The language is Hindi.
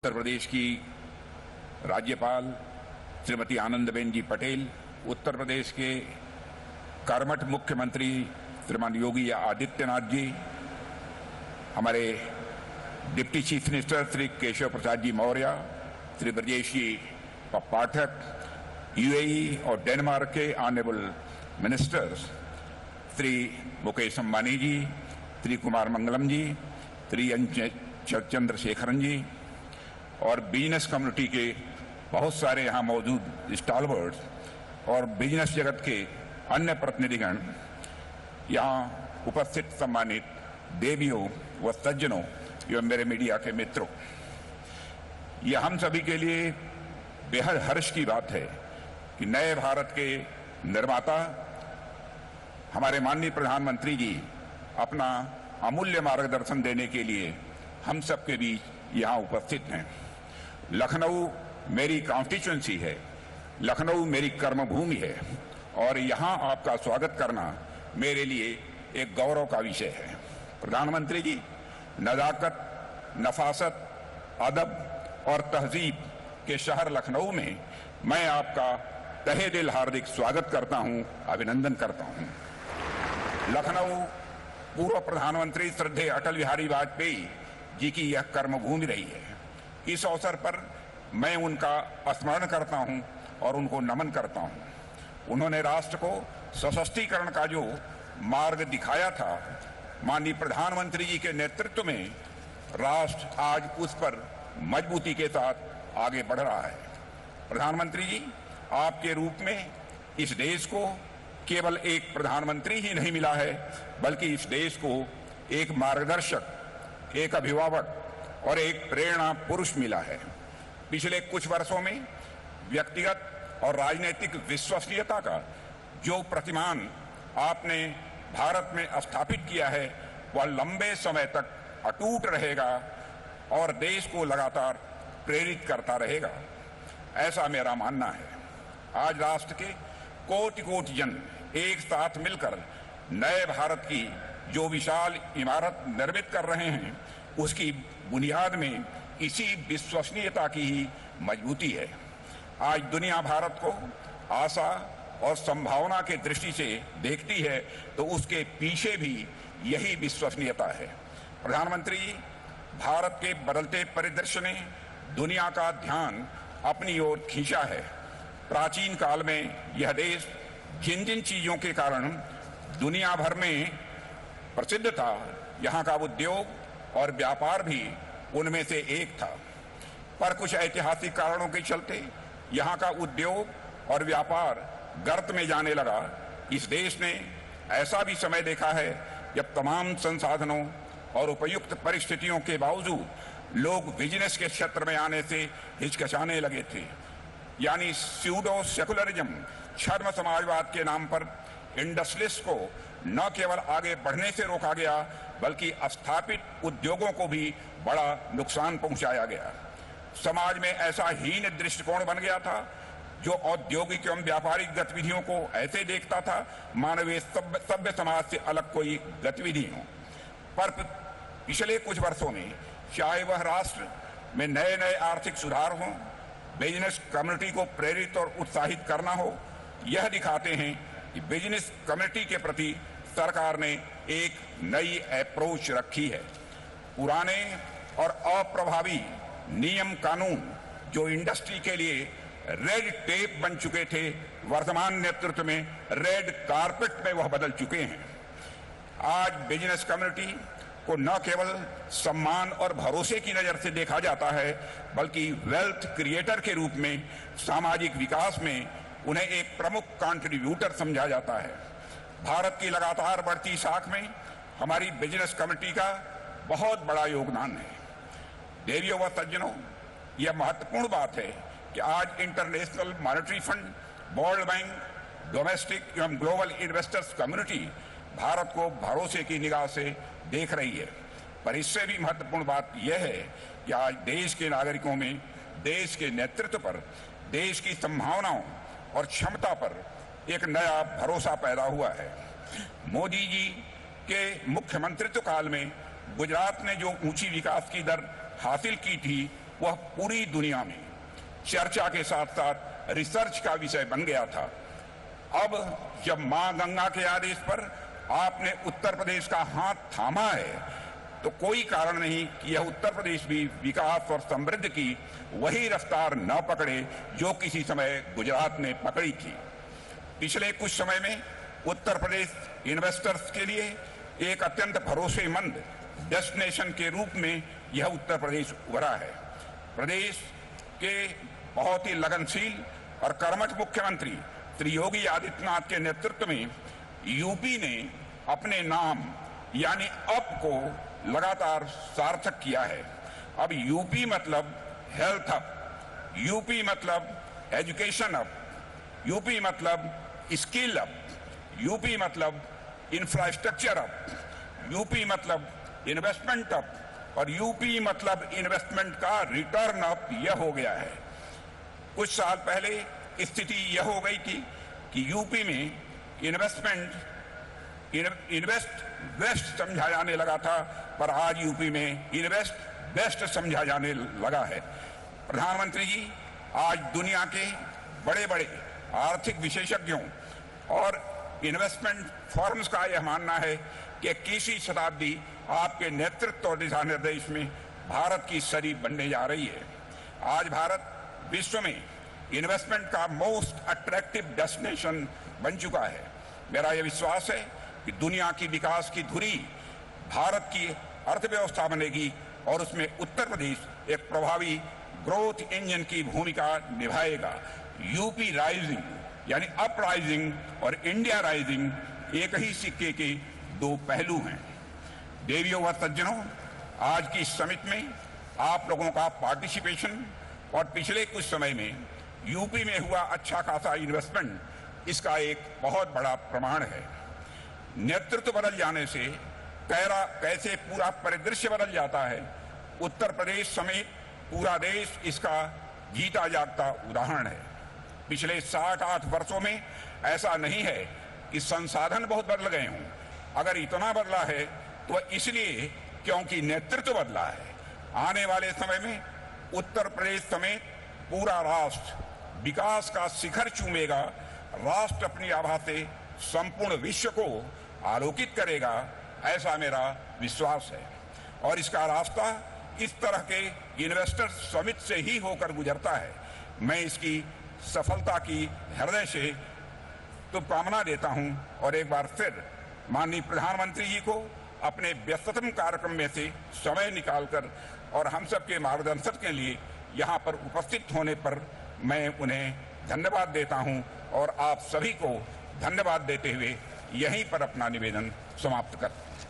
उत्तर प्रदेश की राज्यपाल श्रीमती आनंदीबेन जी पटेल, उत्तर प्रदेश के कर्मठ मुख्यमंत्री श्रीमान योगी आदित्यनाथ जी, हमारे deputy chief minister Shri Keshav Prasad ji Maurya, Shri Brajesh ji Pathak, UAE और डेनमार्क के ऑनरेबल मिनिस्टर्स श्री मुकेश अंबानी जी, श्री कुमार मंगलम जी, श्री चंद्रशेखरन जी और बिजनेस कम्युनिटी के बहुत सारे यहाँ मौजूद स्टॉलवर्ड्स और बिजनेस जगत के अन्य प्रतिनिधिगण, यहाँ उपस्थित सम्मानित देवियों व सज्जनों एवं मेरे मीडिया के मित्रों, यह हम सभी के लिए बेहद हर्ष की बात है कि नए भारत के निर्माता हमारे माननीय प्रधानमंत्री जी अपना अमूल्य मार्गदर्शन देने के लिए हम सबके बीच यहाँ उपस्थित हैं। लखनऊ मेरी कॉन्स्टिट्यूएंसी है, लखनऊ मेरी कर्मभूमि है और यहाँ आपका स्वागत करना मेरे लिए एक गौरव का विषय है। प्रधानमंत्री जी, नजाकत, नफासत, अदब और तहजीब के शहर लखनऊ में मैं आपका तहे दिल हार्दिक स्वागत करता हूँ, अभिनंदन करता हूँ। लखनऊ पूर्व प्रधानमंत्री श्रद्धेय अटल बिहारी वाजपेयी जी की यह कर्मभूमि रही है। इस अवसर पर मैं उनका स्मरण करता हूं और उनको नमन करता हूं। उन्होंने राष्ट्र को सशक्तिकरण का जो मार्ग दिखाया था, माननीय प्रधानमंत्री जी के नेतृत्व में राष्ट्र आज उस पर मजबूती के साथ आगे बढ़ रहा है। प्रधानमंत्री जी, आपके रूप में इस देश को केवल एक प्रधानमंत्री ही नहीं मिला है, बल्कि इस देश को एक मार्गदर्शक, एक अभिभावक और एक प्रेरणा पुरुष मिला है। पिछले कुछ वर्षों में व्यक्तिगत और राजनीतिक विश्वसनीयता का जो प्रतिमान आपने भारत में स्थापित किया है, वह लंबे समय तक अटूट रहेगा और देश को लगातार प्रेरित करता रहेगा, ऐसा मेरा मानना है। आज राष्ट्र के कोटि कोटि जन एक साथ मिलकर नए भारत की जो विशाल इमारत निर्मित कर रहे हैं, उसकी बुनियाद में इसी विश्वसनीयता की ही मजबूती है। आज दुनिया भारत को आशा और संभावना के दृष्टि से देखती है, तो उसके पीछे भी यही विश्वसनीयता है। प्रधानमंत्री जी, भारत के बदलते परिदृश्य ने दुनिया का ध्यान अपनी ओर खींचा है। प्राचीन काल में यह देश जिन जिन चीजों के कारण दुनिया भर में प्रसिद्ध था, यहाँ का उद्योग और व्यापार भी उनमें से एक था। पर कुछ ऐतिहासिक कारणों के चलते यहाँ का उद्योग और व्यापार गर्त में जाने लगा। इस देश ने ऐसा भी समय देखा है जब तमाम संसाधनों और उपयुक्त परिस्थितियों के बावजूद लोग बिजनेस के क्षेत्र में आने से हिचकिचाने लगे थे। यानी स्यूडो सेकुलरिज्म, छद्म समाजवाद के नाम पर इंडस्ट्रियलिस्ट को न केवल आगे बढ़ने से रोका गया, बल्कि स्थापित उद्योगों को भी बड़ा नुकसान पहुंचाया गया। समाज में ऐसा हीन दृष्टिकोण बन गया था जो औद्योगिक एवं व्यापारिक गतिविधियों को ऐसे देखता था मानवीय सभ्य समाज से अलग कोई गतिविधि हो। पर पिछले कुछ वर्षों में चाहे वह राष्ट्र में नए नए आर्थिक सुधार हों, बिजनेस कम्युनिटी को प्रेरित और उत्साहित करना हो, यह दिखाते हैं कि बिजनेस कम्युनिटी के प्रति सरकार ने एक नई अप्रोच रखी है। पुराने और अप्रभावी नियम कानून जो इंडस्ट्री के लिए रेड टेप बन चुके थे, वर्तमान नेतृत्व में रेड कारपेट में वह बदल चुके हैं। आज बिजनेस कम्युनिटी को न केवल सम्मान और भरोसे की नजर से देखा जाता है, बल्कि वेल्थ क्रिएटर के रूप में सामाजिक विकास में उन्हें एक प्रमुख कंट्रीब्यूटर समझा जाता है। भारत की लगातार बढ़ती साख में हमारी बिजनेस कम्युनिटी का बहुत बड़ा योगदान है। देवियों व सज्जनों, यह महत्वपूर्ण बात है कि आज international monetary fund, world bank, domestic एवं ग्लोबल इन्वेस्टर्स कम्युनिटी भारत को भरोसे की निगाह से देख रही है। पर इससे भी महत्वपूर्ण बात यह है कि आज देश के नागरिकों में देश के नेतृत्व पर, देश की संभावनाओं और क्षमता पर एक नया भरोसा पैदा हुआ है। मोदी जी के मुख्यमंत्रित्व काल में गुजरात ने जो ऊंची विकास की दर हासिल की थी, वह पूरी दुनिया में चर्चा के साथ साथ रिसर्च का विषय बन गया था। अब जब मां गंगा के आदेश पर आपने उत्तर प्रदेश का हाथ थामा है, तो कोई कारण नहीं कि यह उत्तर प्रदेश भी विकास और समृद्धि की वही रफ्तार न पकड़े जो किसी समय गुजरात ने पकड़ी थी। पिछले कुछ समय में उत्तर प्रदेश इन्वेस्टर्स के लिए एक अत्यंत भरोसेमंद डेस्टिनेशन के रूप में यह उत्तर प्रदेश उभरा है। प्रदेश के बहुत ही लगनशील और कर्मठ मुख्यमंत्री श्री योगी आदित्यनाथ के नेतृत्व में यूपी ने अपने नाम यानी अप को लगातार सार्थक किया है। अब यूपी मतलब हेल्थ अप, यूपी मतलब एजुकेशन अप, यूपी मतलब स्किल अप, यूपी मतलब इंफ्रास्ट्रक्चर अप, यूपी मतलब इन्वेस्टमेंट अप और यूपी मतलब इन्वेस्टमेंट का रिटर्न अप यह हो गया है। कुछ साल पहले स्थिति यह हो गई थी कि यूपी में इन्वेस्ट वेस्ट समझा जाने लगा था, पर आज यूपी में इन्वेस्ट बेस्ट समझा जाने लगा है। प्रधानमंत्री जी, आज दुनिया के बड़े बड़े आर्थिक विशेषज्ञों और इन्वेस्टमेंट फर्म्स का यह मानना है कि 21वीं शताब्दी आपके नेतृत्व और दिशा निर्देश में भारत की सदी बनने जा रही है। आज भारत विश्व में इन्वेस्टमेंट का मोस्ट अट्रैक्टिव डेस्टिनेशन बन चुका है। मेरा यह विश्वास है कि दुनिया की विकास की धुरी भारत की अर्थव्यवस्था बनेगी और उसमें उत्तर प्रदेश एक प्रभावी ग्रोथ इंजन की भूमिका निभाएगा। यूपी राइजिंग यानी अप राइजिंग और इंडिया राइजिंग एक ही सिक्के के दो पहलू हैं। देवियों व सज्जनों, आज की समिट में आप लोगों का पार्टिसिपेशन और पिछले कुछ समय में यूपी में हुआ अच्छा खासा इन्वेस्टमेंट इसका एक बहुत बड़ा प्रमाण है। नेतृत्व बदल जाने से कैसे पूरा परिदृश्य बदल जाता है, उत्तर प्रदेश समेत पूरा देश इसका जीता जागता उदाहरण है। पिछले 7-8 वर्षों में ऐसा नहीं है कि संसाधन बहुत बदल गए हों। अगर इतना बदला है तो इसलिए क्योंकि नेतृत्व बदला है। आने वाले समय में उत्तर प्रदेश समेत पूरा राष्ट्र विकास का शिखर चूमेगा। राष्ट्र अपनी आभा से संपूर्ण विश्व को आलोकित करेगा, ऐसा मेरा विश्वास है। और इसका रास्ता इस तरह के इन्वेस्टर्स समिट से ही होकर गुजरता है। मैं इसकी सफलता की हृदय से शुभकामना देता हूं और एक बार फिर माननीय प्रधानमंत्री जी को अपने व्यस्ततम कार्यक्रम में से समय निकालकर और हम सबके मार्गदर्शन के लिए यहाँ पर उपस्थित होने पर मैं उन्हें धन्यवाद देता हूं और आप सभी को धन्यवाद देते हुए यहीं पर अपना निवेदन समाप्त करता हूं।